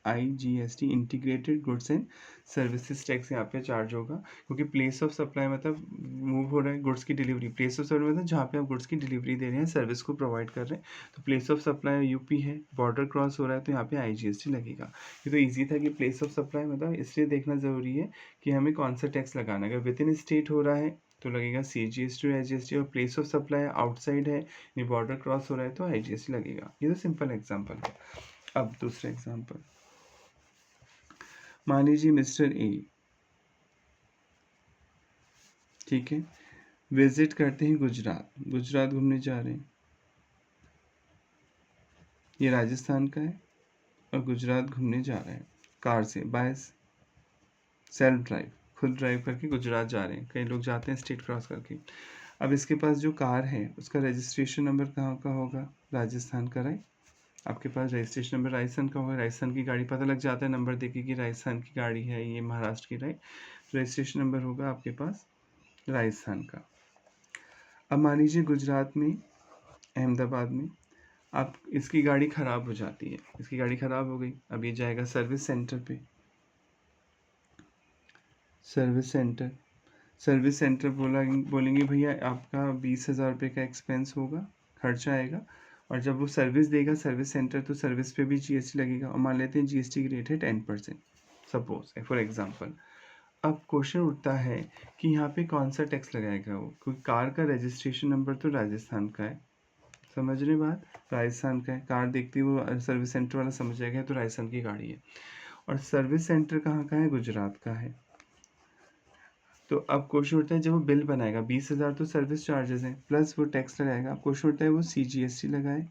IGST integrated goods and services tax यहाँ पे चार्ज होगा, क्योंकि प्लेस ऑफ सप्लाई मतलब मूव हो रहा है गुड्स की डिलीवरी, प्लेस ऑफ सप्लाई मतलब जहाँ पे आप गुड्स की डिलीवरी दे रहे हैं, सर्विस को प्रोवाइड कर रहे हैं, तो प्लेस ऑफ सप्लाई यूपी है, बॉर्डर क्रॉस हो रहा है तो यहाँ पे IGST लगेगा। ये तो ईजी था कि प्लेस ऑफ सप्लाई मतलब इसलिए देखना ज़रूरी है कि हमें कौन सा टैक्स लगाना है। अगर विद इन स्टेट हो रहा है तो लगेगा CGST और SGST, और प्लेस ऑफ सप्लाई आउटसाइड है ये बॉर्डर क्रॉस हो रहा है तो IGST लगेगा। ये तो सिंपल एग्जांपल है। अब दूसरा एग्जांपल, मान लीजिए मिस्टर A, ठीक है, विजिट करते हैं गुजरात घूमने जा रहे हैं, ये राजस्थान का है और गुजरात घूमने जा रहे हैं कार से, बाय सेल्फ ड्राइव, खुद ड्राइव करके गुजरात जा रहे हैं, कई लोग जाते हैं स्टेट क्रॉस करके। अब इसके पास जो कार है उसका रजिस्ट्रेशन नंबर कहाँ का होगा, राजस्थान का, राइट, आपके पास रजिस्ट्रेशन नंबर राजस्थान का होगा, राजस्थान की गाड़ी पता लग जाता है नंबर देखे कि राजस्थान की गाड़ी है, ये महाराष्ट्र की, राइट, रजिस्ट्रेशन नंबर होगा आपके पास राजस्थान का। अब मान लीजिए गुजरात में अहमदाबाद में आप इसकी गाड़ी ख़राब हो जाती है, इसकी गाड़ी ख़राब हो गई, अब ये जाएगा सर्विस सेंटर पे, सर्विस सेंटर बोलेंगे भैया आपका 20,000 रुपये का एक्सपेंस होगा, खर्चा आएगा, और जब वो सर्विस देगा सर्विस सेंटर तो सर्विस पे भी GST लगेगा, और मान लेते हैं GST की रेट है 10%, सपोज फॉर एग्जांपल। अब क्वेश्चन उठता है कि यहाँ पे कौन सा टैक्स लगाएगा वो, क्योंकि कार का रजिस्ट्रेशन नंबर तो राजस्थान का है, समझ रहे बात, राजस्थान का है। कार देखते ही वो सर्विस सेंटर वाला समझ जाएगा तो राजस्थान की गाड़ी है। और सर्विस सेंटर कहाँ का है, गुजरात का है। तो अब क्वेश्चन उठता है जब वो बिल बनाएगा 20,000 तो सर्विस चार्जेस हैं, प्लस वो टैक्स लगाएगा। अब क्वेश्चन उठता है वो CGST लगाए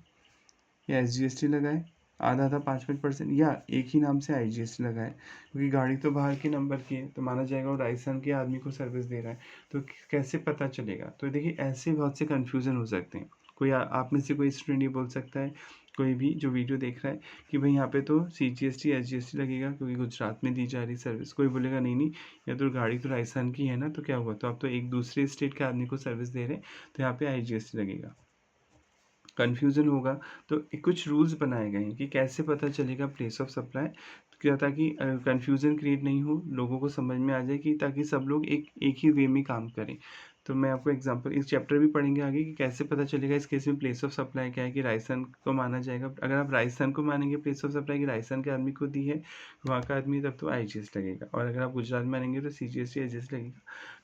या SGST लगाए, आधा आधा 5-5%, या एक ही नाम से IGST लगाए, क्योंकि गाड़ी तो बाहर के नंबर की है तो माना जाएगा वो राजस्थान के आदमी को सर्विस दे रहा है। तो कैसे पता चलेगा? तो देखिए ऐसे बहुत से कन्फ्यूज़न हो सकते हैं। कोई आप में से कोई स्टूडेंट ये बोल सकता है, कोई भी जो वीडियो देख रहा है, कि भाई यहाँ पे तो CGST SGST लगेगा क्योंकि गुजरात में दी जा रही सर्विस। कोई बोलेगा नहीं नहीं, या तो गाड़ी तो राजस्थान की है ना, तो क्या हुआ, तो आप तो एक दूसरे स्टेट के आदमी को सर्विस दे रहे हैं, तो यहाँ पे IGST लगेगा। कन्फ्यूज़न होगा। तो कुछ रूल्स बनाए गए हैं कि कैसे पता चलेगा प्लेस ऑफ सप्लाई, क्या, ताकि कन्फ्यूज़न क्रिएट नहीं हो, लोगों को समझ में आ जाए, कि ताकि सब लोग एक ही वे में काम करें। तो मैं आपको एग्जांपल, इस चैप्टर भी पढ़ेंगे आगे कि कैसे पता चलेगा इस केस में प्लेस ऑफ सप्लाई क्या है, कि राजस्थान को माना जाएगा। अगर आप राजस्थान को मानेंगे प्लेस ऑफ सप्लाई की राजस्थान के आदमी को दी है, वहाँ का आदमी, तब तो IGST लगेगा। और अगर आप गुजरात मानेंगे तो CGST SGST लगेगा।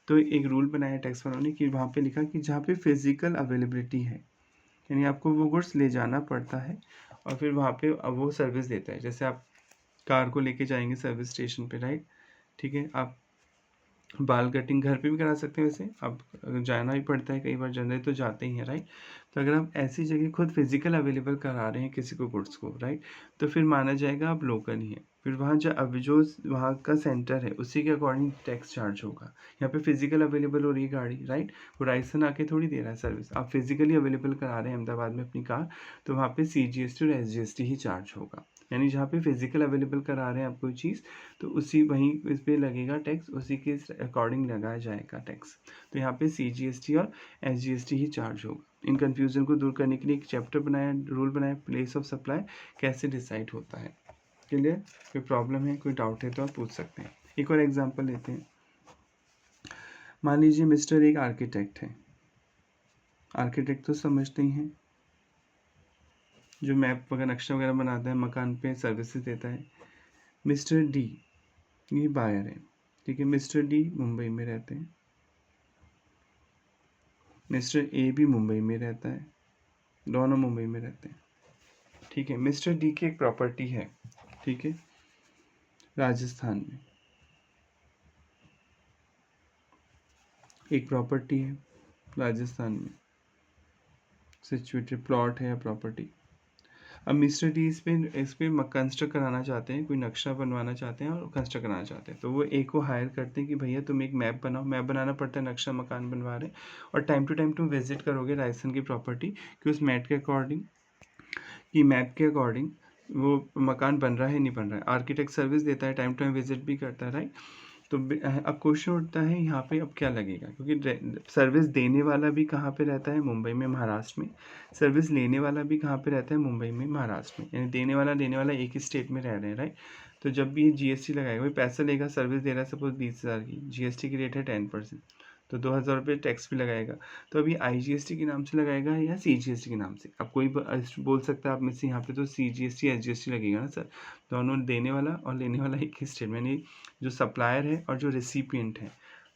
तो एक रूल बनाया टैक्स वालों ने कि वहाँ पे लिखा कि जहाँ पे फिजिकल अवेलेबिलिटी है, यानी आपको वो गुड्स ले जाना पड़ता है और फिर वहाँ पे अब वो सर्विस देता है। जैसे आप कार को लेके जाएंगे सर्विस स्टेशन पे, राइट, ठीक है, आप बाल कटिंग घर पे भी करा सकते हैं, वैसे अब जाना ही पड़ता है कई बार, जनरली तो जाते ही हैं, राइट। तो अगर आप ऐसी जगह खुद फिजिकल अवेलेबल करा रहे हैं किसी को गुड्स को, राइट, तो फिर माना जाएगा आप लोकल ही है। फिर वहाँ जो वहाँ का सेंटर है उसी के अकॉर्डिंग टैक्स चार्ज होगा। यहाँ पे फिजिकल अवेलेबल हो रही है गाड़ी, राइट, वो राजस्थान आके थोड़ी दे रहा है सर्विस, आप फिजिकली अवेलेबल करा रहे हैं अहमदाबाद में अपनी कार, तो वहाँ पे CGST और SGST ही चार्ज होगा। यानी जहाँ पे फिजिकल अवेलेबल करा रहे हैं आप कोई चीज़, तो उसी वहीं इस पे लगेगा टैक्स, उसी के अकॉर्डिंग लगाया जाएगा टैक्स। तो यहाँ पे CGST और SGST ही चार्ज होगा। इन कन्फ्यूज़न को दूर करने के लिए एक चैप्टर बनाया, रूल बनाया, प्लेस ऑफ सप्लाई कैसे डिसाइड होता है। क्लियर? कोई प्रॉब्लम है, कोई डाउट है तो आप पूछ सकते हैं। एक और एग्जाम्पल लेते हैं। मान लीजिए मिस्टर एक आर्किटेक्ट है, आर्किटेक्ट तो समझते ही हैं, जो मैप वगैरह नक्शा वगैरह बनाता है, मकान पे सर्विसेज देता है। मिस्टर D ये बायर है, ठीक है, मिस्टर D मुंबई में रहते हैं, मिस्टर A भी मुंबई में रहता है, दोनों मुंबई में रहते हैं, ठीक है। मिस्टर D की एक प्रॉपर्टी है, ठीक है, राजस्थान में एक प्रॉपर्टी है, राजस्थान में सिचुएटेड प्लॉट है या प्रॉपर्टी। अब मिस्टर D इस पे कंस्ट्रक्ट कराना चाहते हैं, कोई नक्शा बनवाना चाहते हैं और कंस्ट्रक्ट कराना चाहते हैं, तो वो एक को हायर करते हैं कि भैया तुम एक मैप बनाओ। मैप बनाना पड़ता है, नक्शा मकान बनवा रहे हैं, और टाइम टू टाइम तुम विजिट करोगे राजस्थान की प्रॉपर्टी, कि उस मैप के अकॉर्डिंग, कि मैप के अकॉर्डिंग वो मकान बन रहा है नहीं बन रहा है। आर्किटेक्ट सर्विस देता है, टाइम टू टाइम विजिट भी करता है, राइट। तो अब क्वेश्चन उठता है यहाँ पे अब क्या लगेगा, क्योंकि सर्विस देने वाला भी कहाँ पे रहता है, मुंबई में, महाराष्ट्र में। सर्विस लेने वाला भी कहाँ पे रहता है, मुंबई में, महाराष्ट्र में। यानी देने वाला लेने वाला एक ही स्टेट में रह रहे हैं, राइट। तो जब भी ये GST लगाएगा, वही पैसा लेगा, सर्विस दे रहा है सपोज 20,000 की, GST की रेट है 10%, तो 2,000 रुपये टैक्स भी लगाएगा। तो अभी IGST के नाम से लगाएगा या CGST के नाम से? अब कोई बोल सकता है आप में से, यहाँ पे तो CGST SGST लगेगा ना सर, दोनों देने वाला और लेने वाला एक ही स्टेट में, यानी जो सप्लायर है और जो रेसिपिएंट है।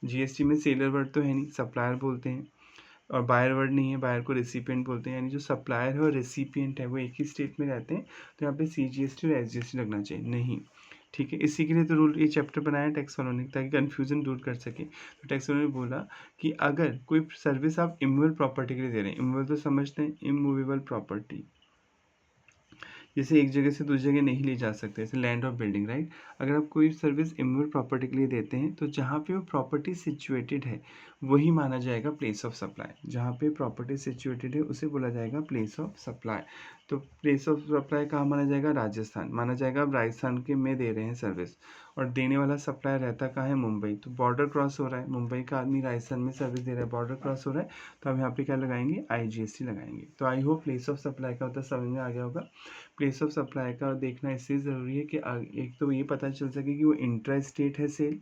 GST में सेलर वर्ड तो है नहीं, सप्लायर बोलते हैं, और बायर वर्ड नहीं है, बायर को रेसिपिएंट बोलते हैं। यानी जो सप्लायर है और रेसिपिएंट है वो एक ही स्टेट में रहते हैं, तो यहाँ पे CGST और SGST लगना चाहिए नहीं, ठीक है। इसी के लिए तो रूल, ये चैप्टर बनाया टैक्स वालों ने, ताकि कन्फ्यूज़न दूर कर सके। तो टैक्स वालों ने बोला कि अगर कोई सर्विस आप इमूवेबल प्रॉपर्टी के लिए दे रहे हैं, इमूवेबल तो समझते हैं, इमूवेबल प्रॉपर्टी जैसे एक जगह से दूसरी जगह नहीं ले जा सकते, जैसे लैंड और बिल्डिंग, राइट। अगर आप कोई सर्विस इमूवेबल प्रॉपर्टी के लिए देते हैं, तो जहाँ पे वो प्रॉपर्टी सिचुएटेड है वही माना जाएगा प्लेस ऑफ सप्लाई। जहाँ पे प्रॉपर्टी सिचुएटेड है उसे बोला जाएगा प्लेस ऑफ सप्लाई। तो प्लेस ऑफ सप्लाई कहाँ माना जाएगा, राजस्थान माना जाएगा। अब राजस्थान के में दे रहे हैं सर्विस, और देने वाला सप्लाई रहता कहाँ है, मुंबई। तो बॉर्डर क्रॉस हो रहा है, मुंबई का आदमी राजस्थान में सर्विस दे रहा है, बॉर्डर क्रॉस हो रहा है, तो अब यहाँ पे क्या लगाएंगे, IGST लगाएंगे। तो I hope place of supply का मतलब समझ में आ गया होगा। प्लेस ऑफ सप्लाई का देखना इसलिए ज़रूरी है कि एक तो ये पता चल सके कि वो इंट्रा स्टेट है सेल,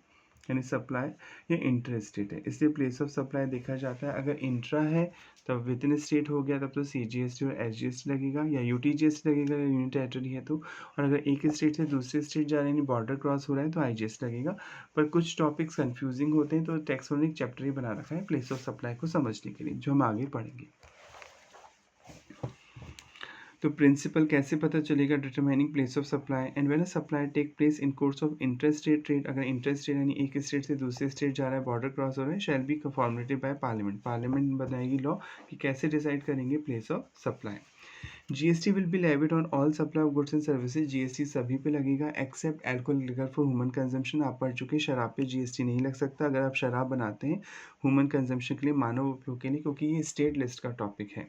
यानी सप्लाई या इंटर स्टेट है, इसलिए प्लेस ऑफ सप्लाई देखा जाता है। अगर इंट्रा है तब विद इन स्टेट हो गया, तब तो CGST और SGST लगेगा, या UTGST लगेगा या यूनियन टेरिटरी है तो। और अगर एक स्टेट से दूसरे स्टेट जा रहे हैं यानी बॉर्डर क्रॉस हो रहा है तो IGST लगेगा। पर कुछ टॉपिक्स कंफ्यूजिंग होते हैं तो टेक्स्ट में एक चैप्टर ही बना रखा है प्लेस ऑफ सप्लाई को समझने के लिए, जो हम आगे पढ़ेंगे। तो प्रिंसिपल कैसे पता चलेगा, determining place of supply and when a supply take place in course of inter state trade. अगर इंटर स्टेट यानी एक स्टेट से दूसरे स्टेट जा रहा है, बॉर्डर क्रॉस हो रहा है, shall be formulated by parliament. Parliament बनाएगी लॉ कि कैसे डिसाइड करेंगे place of supply. GST will be levied on all supply of goods and services. GST सभी पे लगेगा except alcohol liquor for human consumption. आप पढ़ चुके, शराब पे GST नहीं लग सकता अगर आप शराब बनाते हैं ह्यूमन कंजम्पशन के लिए, मानव उपयोग के लिए, क्योंकि ये स्टेट लिस्ट का टॉपिक है।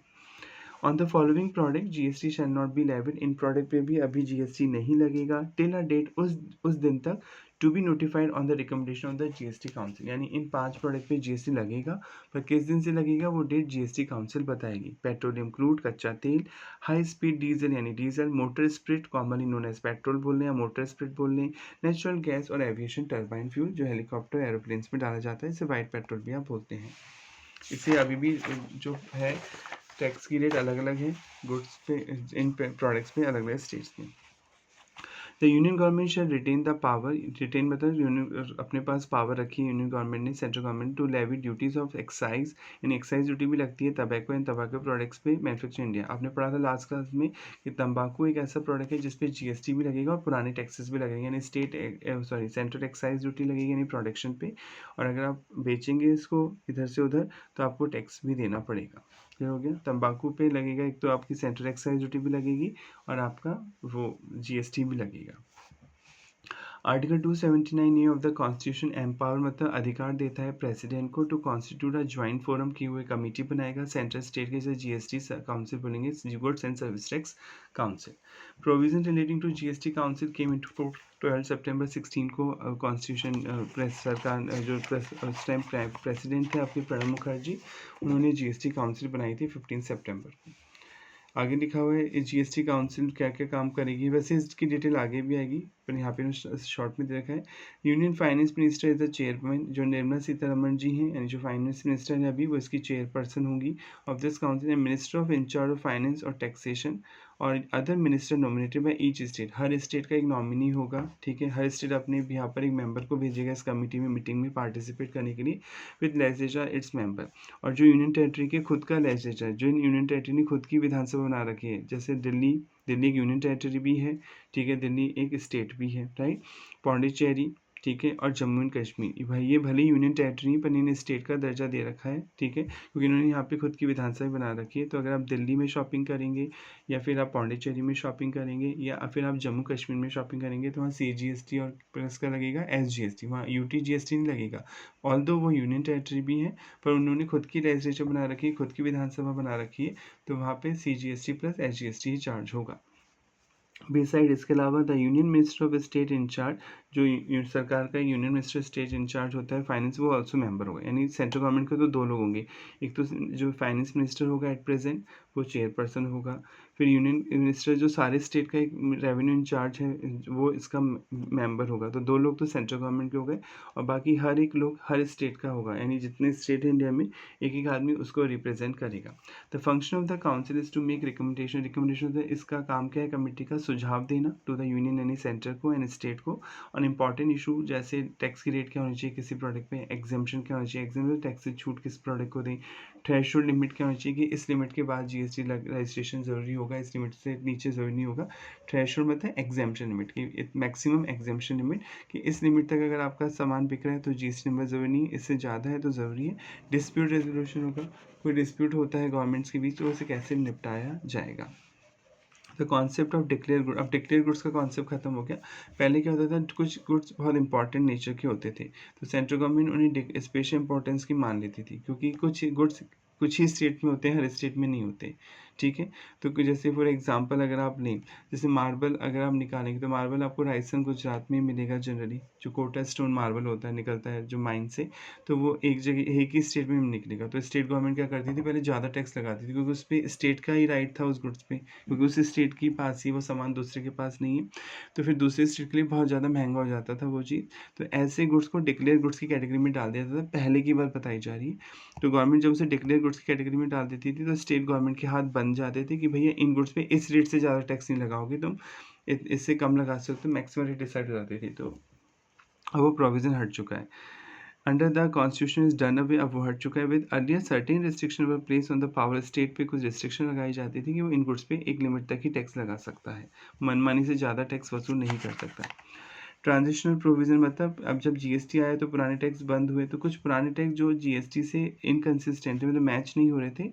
On the following product GST shall not be levied. In product पे भी अभी GST नहीं लगेगा टिल अ डेट, उस दिन तक, to be notified on the recommendation of the GST council. यानी इन 5 प्रोडक्ट पे GST लगेगा, पर किस दिन से लगेगा वो डेट GST काउंसिल बताएगी। पेट्रोलियम क्रूड कच्चा तेल, हाई स्पीड डीजल यानी diesel, motor spirit commonly known as petrol बोल रहे हैं या मोटर स्प्रिट बोल रहे हैं, नेचुरल गैस और एविएशन टर्बाइन फ्यूल जो हेलीकॉप्टर एरोप्लेन्स में डाला जाता है, इसे वाइट पेट्रोल भी आप बोलते हैं। इसे अभी भी जो है टैक्स की रेट अलग अलग है गुड्स पे, इन प्रोडक्ट्स पे अलग अलग स्टेट्स में। The union government shall retain the power, retain मतलब यूनियन अपने पास पावर रखी है यूनियन गवर्नमेंट ने, central government, to levy duties of excise. यानी एक्साइज ड्यूटी भी लगती है टबैको एंड टबैको प्रोडक्ट्स पे मैन्युफैक्चर इंडिया। आपने पढ़ा था लास्ट क्लास में कि तंबाकू एक ऐसा प्रोडक्ट है जिसपे GST भी लगेगा और पुराने टैक्सेस भी लगेंगे, यानी सेंट्रल एक्साइज ड्यूटी लगेगी यानी प्रोडक्शन पे, और अगर आप बेचेंगे इसको इधर से उधर तो आपको टैक्स भी देना पड़ेगा। क्लियर हो गया। तंबाकू पे लगेगा, एक तो आपकी सेंट्रल एक्साइज ड्यूटी भी लगेगी और आपका वो GST भी लगेगा। Article 279A of the constitution empower मतलब अधिकार देता है प्रेसिडेंट को to constitute a joint forum की हुई कमेटी बनाएगा सेंट्रल स्टेट के, जैसे GST काउंसिल बोलेंगे, goods and service tax council. Provision relating to GST council came into force 12 सितंबर 16 को। कॉन्स्टिट्यूशन प्रेस सरकार जो उस टाइम प्रेसिडेंट थे आपके प्रणब मुखर्जी, उन्होंने GST काउंसिल बनाई थी 15 सितंबर को। आगे लिखा हुआ है GST काउंसिल क्या क्या काम करेगी, वैसे इसकी डिटेल आगे भी आएगी पर यहाँ पे शॉर्ट में दे रखा है। Union finance minister is the chairman, जो निर्मला सीतारमण जी हैं यानी जो फाइनेंस मिनिस्टर है अभी, वो इसकी चेयरपर्सन होंगी of this council. Minister of in charge of finance और टैक्सेशन और other minister nominated by each state. हर स्टेट का एक नॉमिनी होगा, ठीक है। हर स्टेट अपने यहाँ पर एक मेंबर को भेजेगा इस कमेटी में मीटिंग में पार्टिसिपेट करने के लिए विद लेजिस्लेचर इट्स मेंबर। और जो यूनियन टेरिटरी के खुद का लेजिस्लेचर, जो यूनियन टेरिटरी ने खुद की विधानसभा बना रखी है, जैसे दिल्ली एक यूनियन टेरिटरी भी है, ठीक है, दिल्ली एक स्टेट भी है, राइट। पौंडीचेरी, ठीक है, और जम्मू एंड कश्मीर, भाई ये भले यूनियन टेरिटरी पर इन्हें स्टेट का दर्जा दे रखा है, ठीक है, क्योंकि इन्होंने यहाँ पे खुद की विधानसभा बना रखी है। तो अगर आप दिल्ली में शॉपिंग करेंगे या फिर आप पौंडीचेरी में शॉपिंग करेंगे या फिर आप जम्मू कश्मीर में शॉपिंग करेंगे तो वहाँ CGST और प्लस का लगेगा SGST, वहाँ UTGST नहीं लगेगा। ऑल्दो वो यूनियन टेरिटरी भी है पर उन्होंने खुद की लेजिस्लेचर बना रखी है, खुद की विधानसभा बना रखी है, तो वहाँ पे CGST प्लस SGST ही चार्ज होगा। बिसाइड इसके अलावा the union minister of state in charge, जो सरकार का यूनियन मिनिस्टर स्टेट इंचार्ज होता है फाइनेंस, वो ऑल्सो मेंबर होगा। यानी सेंट्रल गवर्नमेंट के तो 2 लोग होंगे, एक तो जो फाइनेंस मिनिस्टर होगा एट प्रेजेंट, वो चेयरपर्सन होगा। फिर यूनियन मिनिस्टर जो सारे स्टेट का एक रेवेन्यू इंचार्ज है, वो इसका मेंबर होगा। तो 2 लोग तो सेंट्रल गवर्नमेंट के हो गए और बाकी हर एक लोग हर स्टेट का होगा, यानी जितने स्टेट है इंडिया में एक एक आदमी उसको रिप्रेजेंट करेगा। The function of the council is to make recommendation, recommendation इसका काम क्या है, कमेटी का सुझाव देना टू द यूनियन यानी सेंटर को एंड स्टेट को ऑन इंपॉर्टेंट इशू, जैसे टैक्स की रेट क्या होनी चाहिए किसी प्रोडक्ट पे, एग्जाम्पशन क्या होनी चाहिए, एग्जाम्पल टैक्स से छूट किस प्रोडक्ट को दें, थ्रेशोल्ड लिमिट क्या होनी चाहिए कि इस लिमिट के बाद GST रजिस्ट्रेशन जरूरी होगा, इस लिमिट से नीचे जरूरी नहीं होगा। थ्रेशोल्ड मतलब एग्जाम्पशन लिमिट की मैक्सिमम एग्जाम्पशन लिमिट, कि इस लिमिट तक अगर आपका सामान बिक रहा है तो GST नंबर जरूरी नहीं है, इससे ज़्यादा है तो ज़रूरी है। डिस्प्यूट रेजोल्यूशन होगा, कोई डिस्प्यूट होता है गवर्नमेंट्स के बीच तो उसे कैसे निपटाया जाएगा। The concept of declare good, अब डिक्लेयर गुड्स का कॉन्सेप्ट खत्म हो गया। पहले क्या होता था, कुछ गुड्स बहुत इंपॉर्टेंट नेचर के होते थे तो सेंट्रल गवर्नमेंट उन्हें स्पेशल इंपॉर्टेंस की मान लेती थी, क्योंकि कुछ गुड्स कुछ ही स्टेट में होते हैं, हर स्टेट में नहीं होते, ठीक है। तो जैसे फॉर एग्जांपल अगर आप लें, जैसे मार्बल अगर आप निकालेंगे तो मार्बल आपको राजस्थान गुजरात में मिलेगा जनरली, जो कोटा स्टोन मार्बल होता है निकलता है जो माइन से, तो वो एक जगह एक ही स्टेट में निकलेगा। तो स्टेट गवर्नमेंट क्या करती थी, पहले ज़्यादा टैक्स लगाती थी क्योंकि उस पर स्टेट का ही राइट था उस गुड्स पे, क्योंकि उस स्टेट के पास ही वो सामान दूसरे के पास नहीं है, तो फिर दूसरे स्टेट के लिए बहुत ज़्यादा महंगा हो जाता था वो चीज़। तो ऐसे गुड्स को डिक्लेयर गुड्स की कैटेगरी में डाल दिया जाता था, पहले की बात बताई जा रही है। तो गवर्नमेंट जब उसे डिक्लेयर गुड्स की कैटेगरी में डाल देती थी तो स्टेट गवर्नमेंट के हाथ बन जाते थे कि भैया इन गुड्स पे इस रेट से ज़्यादा टैक्स नहीं लगाओगे तुम, इससे कम लगा सकते हो, मैक्सिमम रेट डिसाइड हो जाती थी। तो अब वो प्रोविज़न हट चुका है। Under the constitution is done away, अब वो हट चुका है। With earlier certain restriction were place on the power, state पे कुछ रिस्ट्रिक्शन लगाई जाती थी कि वो इन गुड्स पे एक लिमिट तक ही टैक्स लगा सकता है, मनमानी से ज़्यादा टैक्स वसूल नहीं कर सकता। ट्रांजिशनल प्रोविज़न मतलब अब जब जीएसटी आया तो पुराने टैक्स बंद हुए, तो कुछ पुराने टैक्स जो जीएसटी से इनकंसिस्टेंट मतलब मैच नहीं हो रहे थे,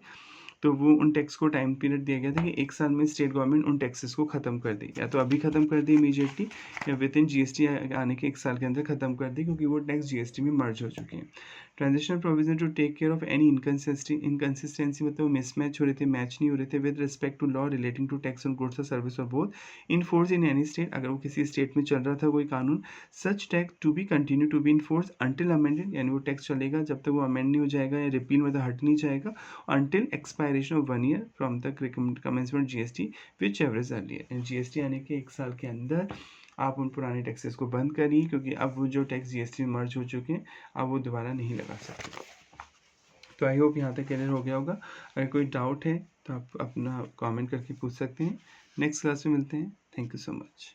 तो वो उन टैक्स को टाइम पीरियड दिया गया था कि 1 साल में स्टेट गवर्नमेंट उन टैक्सेस को ख़त्म कर दी, या तो अभी ख़त्म कर दी इमीडिएटली, या विद इन जीएसटी आने के 1 साल के अंदर ख़त्म कर दी, क्योंकि वो टैक्स जीएसटी में मर्ज हो चुके हैं। Transitional provision to take care of any inconsistency मतलब वो मिसमैच हो रहे थे, मैच नहीं हो रहे थे with respect to law relating to tax on goods और सर्विस और both in force in any state, अगर वो किसी स्टेट में चल रहा था कोई कानून, such tax to be continue to be in force until amended, यानी वो टैक्स चलेगा जब तक वो अमेंड नहीं हो जाएगा या रिपील मतलब हट नहीं जाएगा, until expiration of 1 year from the commencement GST whichever is earlier। GST आने के 1 साल के अंदर आप उन पुराने टैक्सेस को बंद करिए, क्योंकि अब वो जो टैक्स जीएसटी में मर्ज हो चुके हैं अब वो दोबारा नहीं लगा सकते। तो आई होप यहाँ तक क्लियर हो गया होगा। अगर कोई डाउट है तो आप अपना कमेंट करके पूछ सकते हैं। नेक्स्ट क्लास में मिलते हैं। Thank you so much.